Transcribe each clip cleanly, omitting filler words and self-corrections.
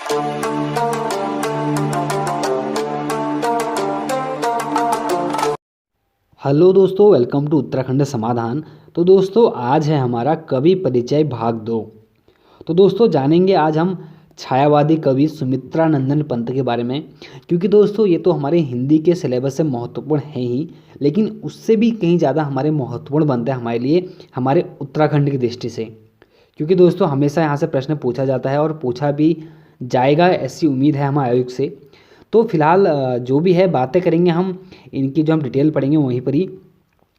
Hello दोस्तों, welcome to Uttarakhand समाधान। तो दोस्तों आज है हमारा कवि परिचय भाग 2। तो दोस्तों जानेंगे आज हम छायावादी कवि सुमित्रा नंदन पंत के बारे में, क्योंकि दोस्तों ये तो हमारे हिंदी के सिलेबस से महत्वपूर्ण है ही, लेकिन उससे भी कहीं ज़्यादा हमारे महत्वपूर्ण बनता है हमारे लिए, हमारे उत्तराखंड की दृष्टि से। क्योंकि दोस्तों हमेशा यहाँ से प्रश्न पूछा जाता है और पूछा भी जाएगा, ऐसी उम्मीद है हमारे आयोग से। तो फिलहाल जो भी है बातें करेंगे हम, इनकी जो हम डिटेल पढ़ेंगे वहीं पर ही।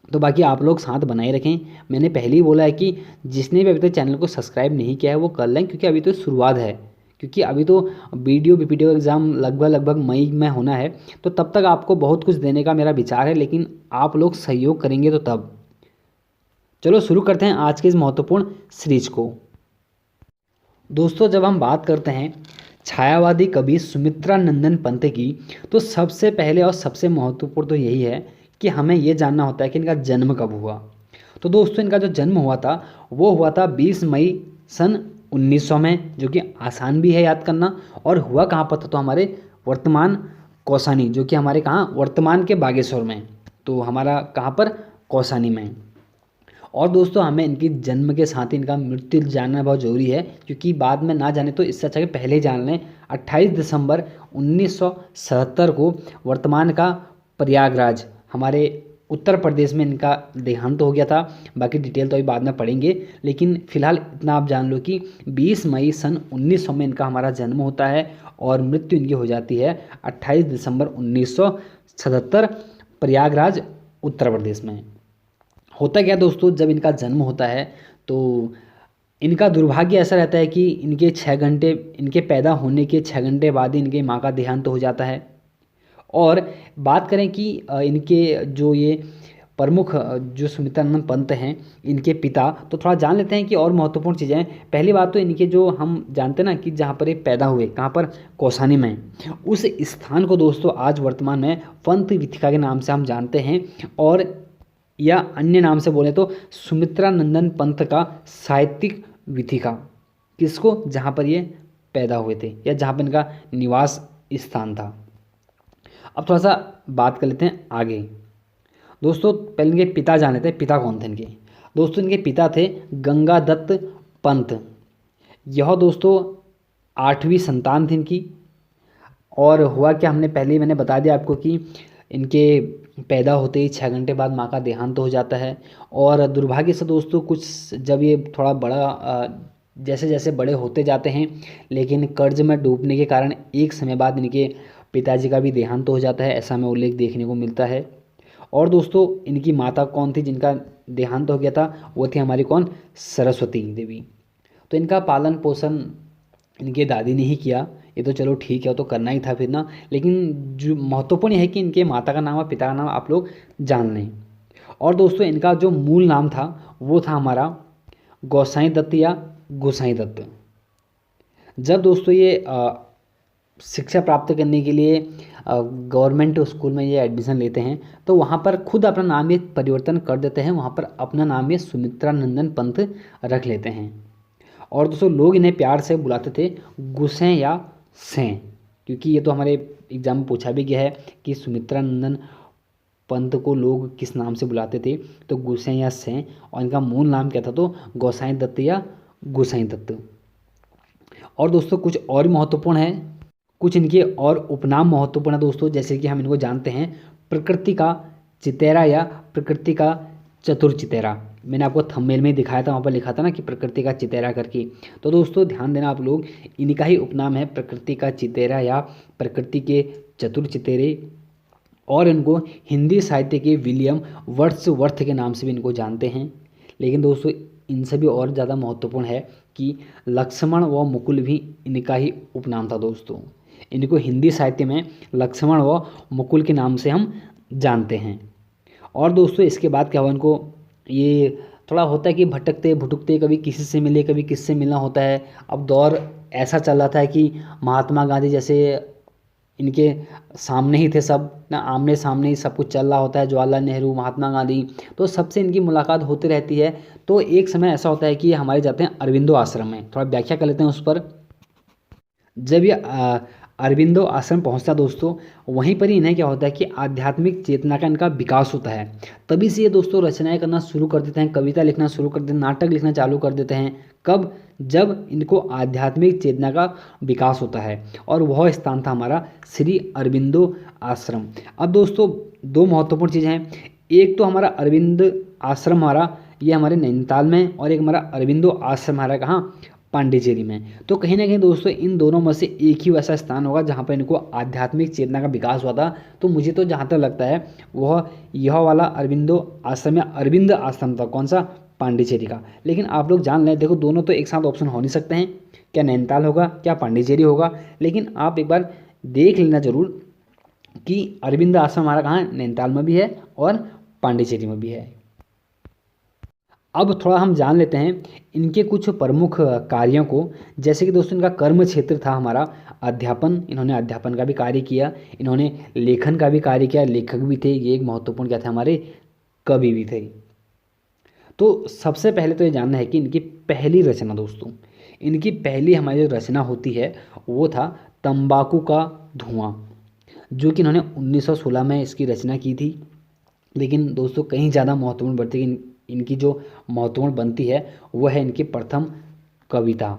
तो बाकी आप लोग साथ बनाए रखें। मैंने पहले ही बोला है कि जिसने भी अभी तक चैनल को सब्सक्राइब नहीं किया है वो कर लें, क्योंकि अभी तो शुरुआत है। क्योंकि अभी तो बीपीडीओ एग्ज़ाम लगभग मई में होना है, तो तब तक आपको बहुत कुछ देने का मेरा विचार है, लेकिन आप लोग सहयोग करेंगे तो तब। चलो शुरू करते हैं आज के इस महत्वपूर्ण सीरीज को। दोस्तों जब हम बात करते हैं छायावादी कवि सुमित्रा नंदन पंत की, तो सबसे पहले और सबसे महत्वपूर्ण तो यही है कि हमें ये जानना होता है कि इनका जन्म कब हुआ। तो दोस्तों इनका जो जन्म हुआ था वो हुआ था 20 मई सन 1900 में, जो कि आसान भी है याद करना। और हुआ कहाँ पर था, तो हमारे वर्तमान कौसानी, जो कि हमारे कहाँ वर्तमान के बागेश्वर में। तो हमारा कहाँ पर, कौसानी में। और दोस्तों हमें इनकी जन्म के साथ ही इनका मृत्यु जानना बहुत ज़रूरी है, क्योंकि बाद में ना जाने तो इससे अच्छा कि पहले ही जान लें। 28 दिसंबर 1977 को वर्तमान का प्रयागराज, हमारे उत्तर प्रदेश में इनका देहांत हो गया था। बाकी डिटेल तो अभी बाद में पढ़ेंगे, लेकिन फिलहाल इतना आप जान लो कि 20 मई सन 1900 में इनका हमारा जन्म होता है और मृत्यु इनकी हो जाती है 28 दिसंबर 1977 प्रयागराज उत्तर प्रदेश में। होता क्या दोस्तों, जब इनका जन्म होता है तो इनका दुर्भाग्य ऐसा रहता है कि इनके पैदा होने के 6 घंटे बाद ही इनके माँ का देहांत हो जाता है। और बात करें कि इनके जो ये प्रमुख जो सुमित्रानंद पंत हैं, इनके पिता, तो थोड़ा जान लेते हैं कि और महत्वपूर्ण चीज़ें हैं। पहली बात तो इनके जो हम जानते हैं ना कि जहाँ पर ये पैदा हुए, कहाँ पर, कौसानी में, उस स्थान को दोस्तों आज वर्तमान में पंत वीथिका के नाम से हम जानते हैं। और या अन्य नाम से बोले तो सुमित्रा नंदन पंत का साहित्यिक वीथिका, किसको, जहाँ पर ये पैदा हुए थे या जहाँ पर इनका निवास स्थान था। अब थोड़ा सा बात कर लेते हैं आगे। दोस्तों पहले इनके पिता जान लेते हैं, पिता कौन थे इनके। दोस्तों इनके पिता थे गंगादत्त पंत। यह दोस्तों 8वीं संतान थी इनकी। और हुआ क्या, मैंने बता दिया आपको कि इनके पैदा होते ही 6 घंटे बाद माँ का देहांत हो जाता है। और दुर्भाग्य से दोस्तों कुछ जब ये थोड़ा बड़ा जैसे जैसे बड़े होते जाते हैं, लेकिन कर्ज में डूबने के कारण एक समय बाद इनके पिताजी का भी देहांत हो जाता है, ऐसा हमें उल्लेख देखने को मिलता है। और दोस्तों इनकी माता कौन थी जिनका देहांत हो गया था, वो थी हमारी कौन, सरस्वती देवी। तो इनका पालन पोषण इनके दादी ने ही किया। ये तो चलो ठीक है, वो तो करना ही था फिर ना, लेकिन जो महत्वपूर्ण है कि इनके माता का नाम और पिता का नाम आप लोग जान लें। और दोस्तों इनका जो मूल नाम था वो था हमारा गोसाई दत्त या गोसाई दत्त। जब दोस्तों ये शिक्षा प्राप्त करने के लिए गवर्नमेंट स्कूल में ये एडमिशन लेते हैं, तो वहाँ पर खुद अपना नाम ये परिवर्तन कर देते हैं, वहाँ पर अपना नाम ये सुमित्रा नंदन पंत रख लेते हैं। और दोस्तों लोग इन्हें प्यार से बुलाते थे गुसें या सें, क्योंकि ये तो हमारे एग्जाम में पूछा भी गया है कि सुमित्रा नंदन पंत को लोग किस नाम से बुलाते थे, तो गुसें या सें। और इनका मूल नाम क्या था, तो गोसाई दत्त या गोसाई दत्त। और दोस्तों कुछ और महत्वपूर्ण है, कुछ इनके और उपनाम महत्वपूर्ण है दोस्तों, जैसे कि हम इनको जानते हैं प्रकृति का चितेरा या प्रकृति का चतुर चितेरा। मैंने आपको थंबनेल में ही दिखाया था, वहाँ पर लिखा था ना कि प्रकृति का चितेरा करके। तो दोस्तों ध्यान देना आप लोग, इनका ही उपनाम है प्रकृति का चितेरा या प्रकृति के चतुर चितेरे। और इनको हिंदी साहित्य के विलियम वर्ड्सवर्थ के नाम से भी इनको जानते हैं। लेकिन दोस्तों इनसे भी और ज़्यादा महत्वपूर्ण है कि लक्ष्मण व मुकुल भी इनका ही उपनाम था दोस्तों। इनको हिंदी साहित्य में लक्ष्मण व मुकुल के नाम से हम जानते हैं। और दोस्तों इसके बाद क्या हुआ, इनको ये थोड़ा होता है कि भटकते भुटकते, कभी किसी से मिले कभी किससे मिलना होता है। अब दौर ऐसा चल रहा था कि महात्मा गांधी जैसे इनके सामने ही थे, सब ना आमने सामने ही सब कुछ चल रहा होता है, जवाहरलाल नेहरू, महात्मा गांधी, तो सबसे इनकी मुलाकात होती रहती है। तो एक समय ऐसा होता है कि हमारे जाते हैं अरविंदो आश्रम में, थोड़ा व्याख्या कर लेते हैं उस पर। जब ये अरविंदो आश्रम पहुंचता दोस्तों, वहीं पर ही इन्हें क्या होता है कि आध्यात्मिक चेतना का इनका विकास होता है। तभी से ये दोस्तों रचनाएं करना शुरू कर देते हैं, कविता लिखना शुरू कर देते हैं, नाटक लिखना चालू कर देते हैं। कब? जब इनको आध्यात्मिक चेतना का विकास होता है, और वह स्थान था हमारा श्री अरविंदो आश्रम। अब दोस्तों दो महत्वपूर्ण चीज़ें हैं, एक तो हमारा अरविंद आश्रम हमारा ये हमारे नैनीताल में, और एक हमारा अरविंदो आश्रम हमारा कहाँ? पांडिचेरी में। तो कहीं ना कहीं दोस्तों इन दोनों में से एक ही वैसा स्थान होगा जहाँ पर इनको आध्यात्मिक चेतना का विकास हुआ था। तो मुझे तो जहाँ तक लगता है वह यह वाला अरविंदो आश्रम या अरविंद आश्रम था। कौन सा? पांडिचेरी का। लेकिन आप लोग जान लें, देखो दोनों तो एक साथ ऑप्शन हो नहीं सकते हैं, क्या नैनीताल होगा क्या पांडिचेरी होगा। लेकिन आप एक बार देख लेना जरूर कि अरविंद आश्रम हमारा कहाँ? नैनीताल में भी है और पांडिचेरी में भी है। अब थोड़ा हम जान लेते हैं इनके कुछ प्रमुख कार्यों को। जैसे कि दोस्तों इनका कर्म क्षेत्र था हमारा अध्यापन, इन्होंने अध्यापन का भी कार्य किया, इन्होंने लेखन का भी कार्य किया, लेखक भी थे, ये एक महत्वपूर्ण क्या थे हमारे? कवि भी थे। तो सबसे पहले तो ये जानना है कि इनकी पहली रचना दोस्तों, इनकी पहली हमारी जो रचना होती है वो था तंबाकू का धुआं, जो कि इन्होंने 1916 में इसकी रचना की थी। लेकिन दोस्तों कहीं ज़्यादा महत्वपूर्ण बढ़ती है इनकी जो महत्वपूर्ण बनती है वह है इनकी प्रथम कविता।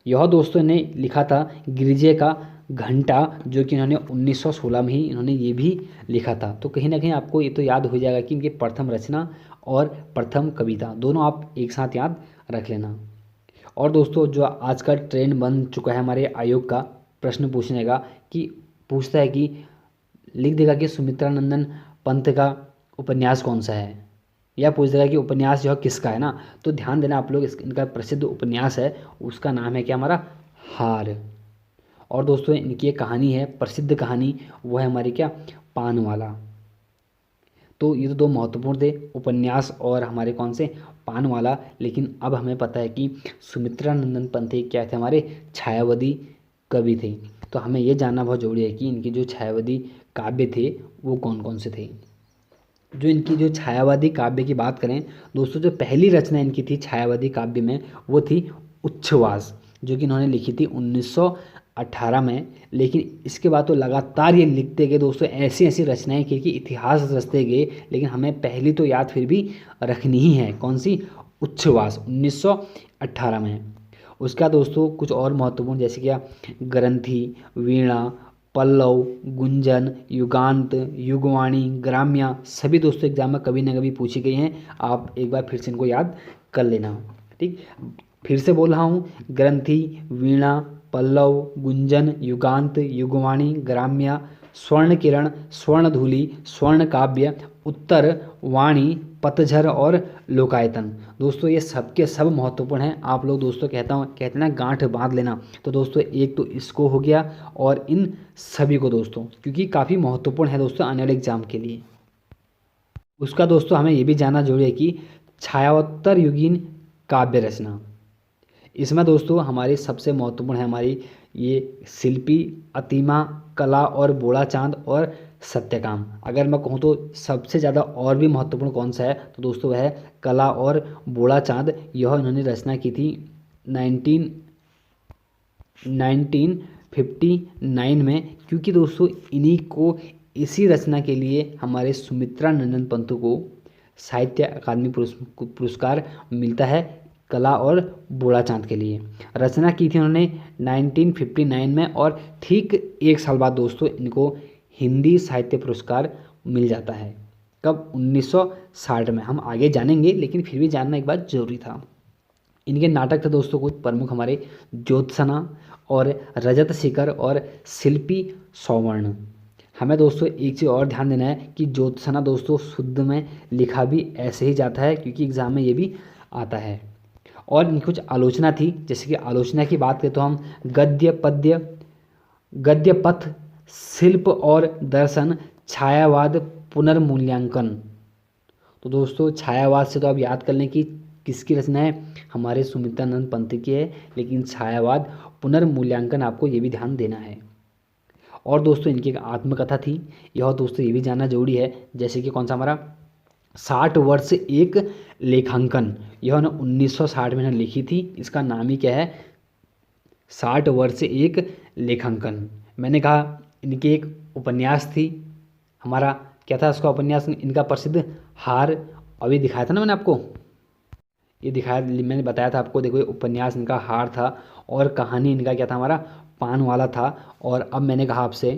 यह दोस्तों ने लिखा था गिरिजे का घंटा, जो कि इन्होंने 1916 में ही इन्होंने ये भी लिखा था। तो कहीं ना कहीं आपको ये तो याद हो जाएगा कि इनकी प्रथम रचना और प्रथम कविता दोनों आप एक साथ याद रख लेना। और दोस्तों जो आज का ट्रेंड बन चुका है हमारे आयोग का, प्रश्न पूछने का, कि पूछता है कि लिख देगा कि सुमित्रा नंदन पंत का उपन्यास कौन सा है, या पूछ देगा कि उपन्यास जो है किसका है ना। तो ध्यान देना आप लोग, इनका प्रसिद्ध उपन्यास है उसका नाम है क्या हमारा? हार। और दोस्तों इनकी एक कहानी है, प्रसिद्ध कहानी, वो है हमारी क्या? पानवाला। तो ये तो दो महत्वपूर्ण थे, उपन्यास और हमारे कौन से? पानवाला। लेकिन अब हमें पता है कि सुमित्रा नंदन पंत क्या थे? हमारे छायावादी कवि थे। तो हमें ये जानना बहुत जरूरी है कि इनके जो छायावादी काव्य थे वो कौन कौन से थे। जो इनकी जो छायावादी काव्य की बात करें दोस्तों, जो पहली रचना इनकी थी छायावादी काव्य में वो थी उच्छ्वास, जो कि इन्होंने लिखी थी 1918 में। लेकिन इसके बाद तो लगातार ये लिखते गए दोस्तों, ऐसी ऐसी रचनाएं की कि इतिहास रचते गए। लेकिन हमें पहली तो याद फिर भी रखनी ही है, कौन सी? उच्छ्वास 1918 में। उसका दोस्तों कुछ और महत्वपूर्ण जैसे क्या ग्रंथि, वीणा, पल्लव, गुंजन, युगांत, युगवाणी, ग्राम्या, सभी दोस्तों एग्जाम में कभी ना कभी पूछी गई हैं। आप एक बार फिर से इनको याद कर लेना। ठीक, फिर से बोल रहा हूँ, ग्रंथि, वीणा, पल्लव, गुंजन, युगांत, युगवाणी, ग्राम्या, स्वर्ण किरण, स्वर्ण धूलि, स्वर्ण काव्य, उत्तर वाणी, पतझर और लोकायतन। दोस्तों ये सब के सब महत्वपूर्ण हैं। आप लोग दोस्तों कहते हैं ना गांठ बांध लेना। तो दोस्तों एक तो इसको हो गया, और इन सभी को दोस्तों, क्योंकि काफ़ी महत्वपूर्ण है दोस्तों आने वाले एग्जाम के लिए। उसका दोस्तों हमें ये भी जानना जरूरी है कि छायावत्तर युगीन काव्य रचना, इसमें दोस्तों हमारी सबसे महत्वपूर्ण है हमारी ये शिल्पी, अतिमा, कला और बोड़ा चांद और सत्यकाम। अगर मैं कहूँ तो सबसे ज़्यादा और भी महत्वपूर्ण कौन सा है तो दोस्तों वह है कला और बोड़ा चांद। यह इन्होंने रचना की थी 1959 में, क्योंकि दोस्तों इन्हीं को इसी रचना के लिए हमारे सुमित्रा नंदन पंत को साहित्य अकादमी पुरस्कार मिलता है, कला और बोड़ा चांद के लिए। रचना की थी उन्होंने 1959 में, और ठीक एक साल बाद दोस्तों इनको हिंदी साहित्य पुरस्कार मिल जाता है। कब? 1960 में। हम आगे जानेंगे, लेकिन फिर भी जानना एक बात जरूरी था। इनके नाटक थे दोस्तों कुछ प्रमुख हमारे ज्योत्सना और रजत शिखर और शिल्पी सौवर्ण। हमें दोस्तों एक चीज़ और ध्यान देना है कि ज्योत्सना दोस्तों शुद्ध में लिखा भी ऐसे ही जाता है, क्योंकि एग्जाम में ये भी आता है। और इनकी कुछ आलोचना थी, जैसे कि आलोचना की बात करें तो हम गद्य पथ, शिल्प और दर्शन, छायावाद, पुनर्मूल्यांकन। तो दोस्तों छायावाद से तो आप याद कर लें कि किसकी रचना है? हमारे सुमित्रानंद पंत की है। लेकिन छायावाद, पुनर्मूल्यांकन आपको ये भी ध्यान देना है। और दोस्तों इनकी एक आत्मकथा थी, यह दोस्तों ये भी जानना जरूरी है। जैसे कि कौन सा हमारा 60 वर्ष एक लेखांकन, यह ना 1960 में लिखी थी। इसका नाम ही क्या है? 60 वर्ष एक लेखांकन। मैंने कहा इनकी एक उपन्यास थी, हमारा क्या था उसका उपन्यास, इनका प्रसिद्ध हार, अभी दिखाया था ना मैंने आपको, ये दिखाया, मैंने बताया था आपको, देखो ये उपन्यास इनका हार था और कहानी इनका क्या था, हमारा पान वाला था। और अब मैंने कहा आपसे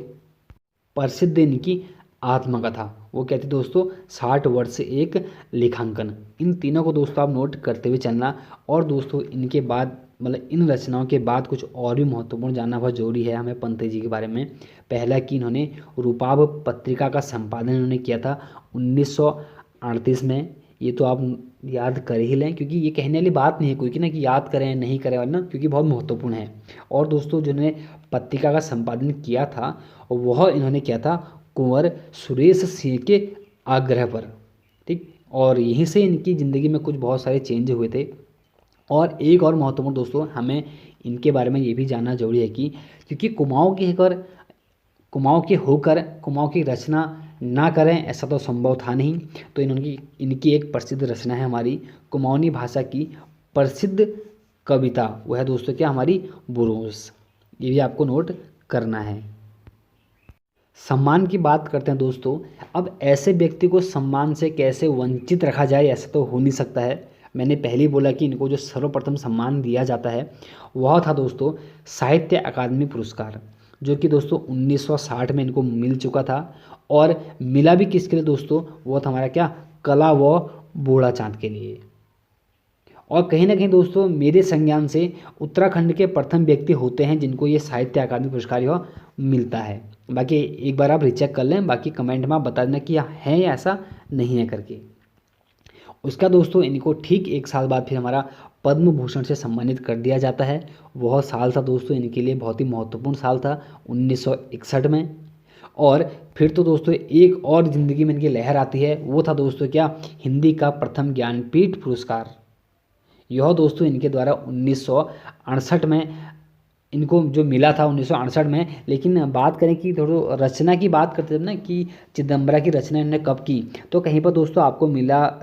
प्रसिद्ध इनकी आत्मकथा, वो क्या थी दोस्तों, 60 वर्ष से एक लेखांकन। इन तीनों को दोस्तों आप नोट करते हुए चलना। और दोस्तों इनके बाद मतलब इन रचनाओं के बाद कुछ और भी महत्वपूर्ण जानना बहुत जरूरी है हमें पंत जी के बारे में। पहला कि इन्होंने रूपाब पत्रिका का संपादन इन्होंने किया था 1938 में। ये तो आप याद कर ही लें, क्योंकि ये कहने वाली बात नहीं है कोई कि ना कि याद करें नहीं करें, वरना क्योंकि बहुत महत्वपूर्ण है। और दोस्तों जिन्होंने पत्रिका का संपादन किया था वह इन्होंने किया था कुंवर सुरेश सिंह के आग्रह पर, ठीक। और यहीं से इनकी ज़िंदगी में कुछ बहुत सारे चेंज हुए थे। और एक और महत्वपूर्ण दोस्तों हमें इनके बारे में ये भी जानना जरूरी है कि क्योंकि कुमाऊँ के होकर कुमाऊँ की रचना ना करें ऐसा तो संभव था नहीं, तो इनकी एक प्रसिद्ध रचना है हमारी कुमाऊनी भाषा की प्रसिद्ध कविता, वह है दोस्तों क्या, हमारी बुरोस। ये भी आपको नोट करना है। सम्मान की बात करते हैं दोस्तों। अब ऐसे व्यक्ति को सम्मान से कैसे वंचित रखा जाए, ऐसा तो हो नहीं सकता है। मैंने पहले ही बोला कि इनको जो सर्वप्रथम सम्मान दिया जाता है वह था दोस्तों साहित्य अकादमी पुरस्कार, जो कि दोस्तों 1960 में इनको मिल चुका था। और मिला भी किसके लिए दोस्तों, वो था हमारा क्या, कला व बूढ़ा चाँद के लिए। और कहीं ना कहीं दोस्तों मेरे संज्ञान से उत्तराखंड के प्रथम व्यक्ति होते हैं जिनको ये साहित्य अकादमी पुरस्कार यह मिलता है। बाकी एक बार आप रिचेक कर लें, बाकी कमेंट में आप बता देना कि है या ऐसा नहीं है करके। उसका दोस्तों इनको ठीक एक साल बाद फिर हमारा पद्म भूषण से सम्मानित कर दिया जाता है। वह साल था दोस्तों इनके लिए बहुत ही महत्वपूर्ण साल था 1961 में। और फिर तो दोस्तों एक और ज़िंदगी में इनकी लहर आती है, वो था दोस्तों क्या, हिंदी का प्रथम ज्ञानपीठ पुरस्कार। यह दोस्तों इनके द्वारा 1968 में इनको जो मिला था 1968 में। लेकिन बात करें कि थोड़ा रचना की बात करते थे ना कि चिदम्बरा की रचना इन्होंने कब की, तो कहीं पर दोस्तों आपको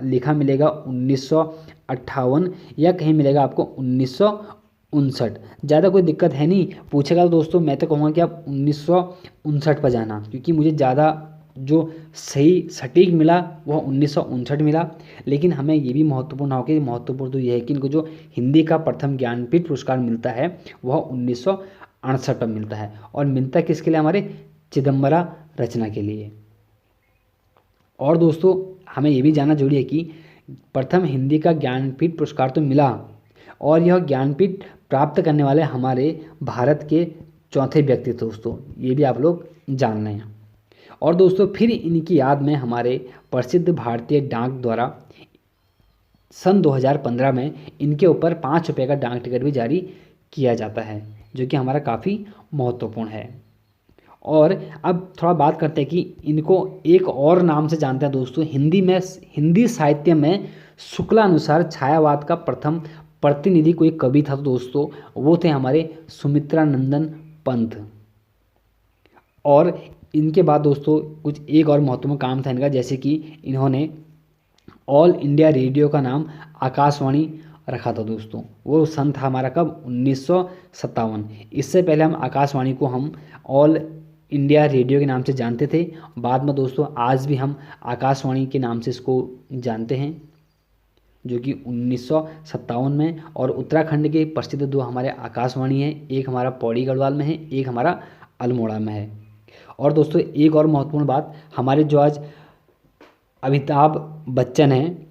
लिखा मिलेगा 1958 या कहीं मिलेगा आपको 1959। ज़्यादा कोई दिक्कत है नहीं, पूछेगा तो दोस्तों मैं तो कहूँगा कि आप 1959 पर जाना, क्योंकि मुझे ज़्यादा जो सही सटीक मिला वह 1959 मिला। लेकिन हमें ये भी महत्वपूर्ण हो कि महत्वपूर्ण तो यह है कि इनको जो हिंदी का प्रथम ज्ञानपीठ पुरस्कार मिलता है वह 1968 में मिलता है। और मिलता किसके लिए, हमारे चिदम्बरा रचना के लिए। और दोस्तों हमें ये भी जानना जरूरी है कि प्रथम हिंदी का ज्ञानपीठ पुरस्कार तो मिला, और यह ज्ञानपीठ प्राप्त करने वाले हमारे भारत के चौथे व्यक्ति दोस्तों, ये भी आप लोग जान लें। और दोस्तों फिर इनकी याद में हमारे प्रसिद्ध भारतीय डाक द्वारा सन 2015 में इनके ऊपर 5 रुपये का डाक टिकट भी जारी किया जाता है, जो कि हमारा काफ़ी महत्वपूर्ण है। और अब थोड़ा बात करते हैं कि इनको एक और नाम से जानते हैं दोस्तों, हिंदी साहित्य में शुक्लानुसार छायावाद का प्रथम प्रतिनिधि कोई कवि था तो दोस्तों वो थे हमारे सुमित्रानंदन पंत। और इनके बाद दोस्तों कुछ एक और महत्वपूर्ण काम था इनका, जैसे कि इन्होंने ऑल इंडिया रेडियो का नाम आकाशवाणी रखा था दोस्तों। वो सन था हमारा कब, 1957। इससे पहले हम आकाशवाणी को हम ऑल इंडिया रेडियो के नाम से जानते थे। बाद में दोस्तों आज भी हम आकाशवाणी के नाम से इसको जानते हैं, जो कि 1957 में। और उत्तराखंड के प्रसिद्ध दो हमारे आकाशवाणी हैं, एक हमारा पौड़ी गढ़वाल में है, एक हमारा अल्मोड़ा में है। और दोस्तों एक और महत्वपूर्ण बात, हमारे जो आज अमिताभ बच्चन हैं,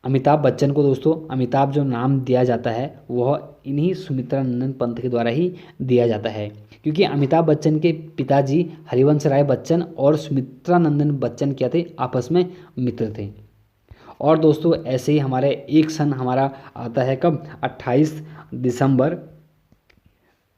अमिताभ बच्चन को दोस्तों अमिताभ जो नाम दिया जाता है वह इन्हीं सुमित्रानंदन पंत के द्वारा ही दिया जाता है, क्योंकि अमिताभ बच्चन के पिताजी हरिवंश राय बच्चन और सुमित्रानंदन बच्चन क्या थे, आपस में मित्र थे। और दोस्तों ऐसे ही हमारे एक सन हमारा आता है कब, 28 दिसंबर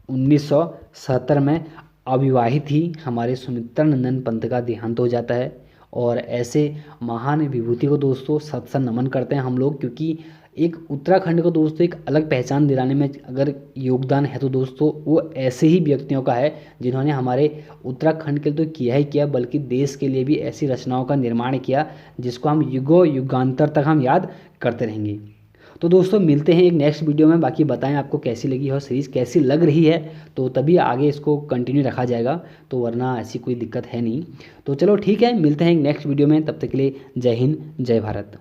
1970 में अविवाहित ही हमारे सुमित्रानंदन पंत का देहांत हो जाता है। और ऐसे महान विभूति को दोस्तों सत सत नमन करते हैं हम लोग, क्योंकि एक उत्तराखंड को दोस्तों एक अलग पहचान दिलाने में अगर योगदान है तो दोस्तों वो ऐसे ही व्यक्तियों का है जिन्होंने हमारे उत्तराखंड के लिए तो किया ही किया, बल्कि देश के लिए भी ऐसी रचनाओं का निर्माण किया जिसको हम युगों युगांतर तक हम याद करते रहेंगे। तो दोस्तों मिलते हैं एक नेक्स्ट वीडियो में, बाकी बताएं आपको कैसी लगी और सीरीज़ कैसी लग रही है, तो तभी आगे इसको कंटिन्यू रखा जाएगा, तो वरना ऐसी कोई दिक्कत है नहीं। तो चलो ठीक है, मिलते हैं एक नेक्स्ट वीडियो में, तब तक के लिए जय हिंद जय भारत।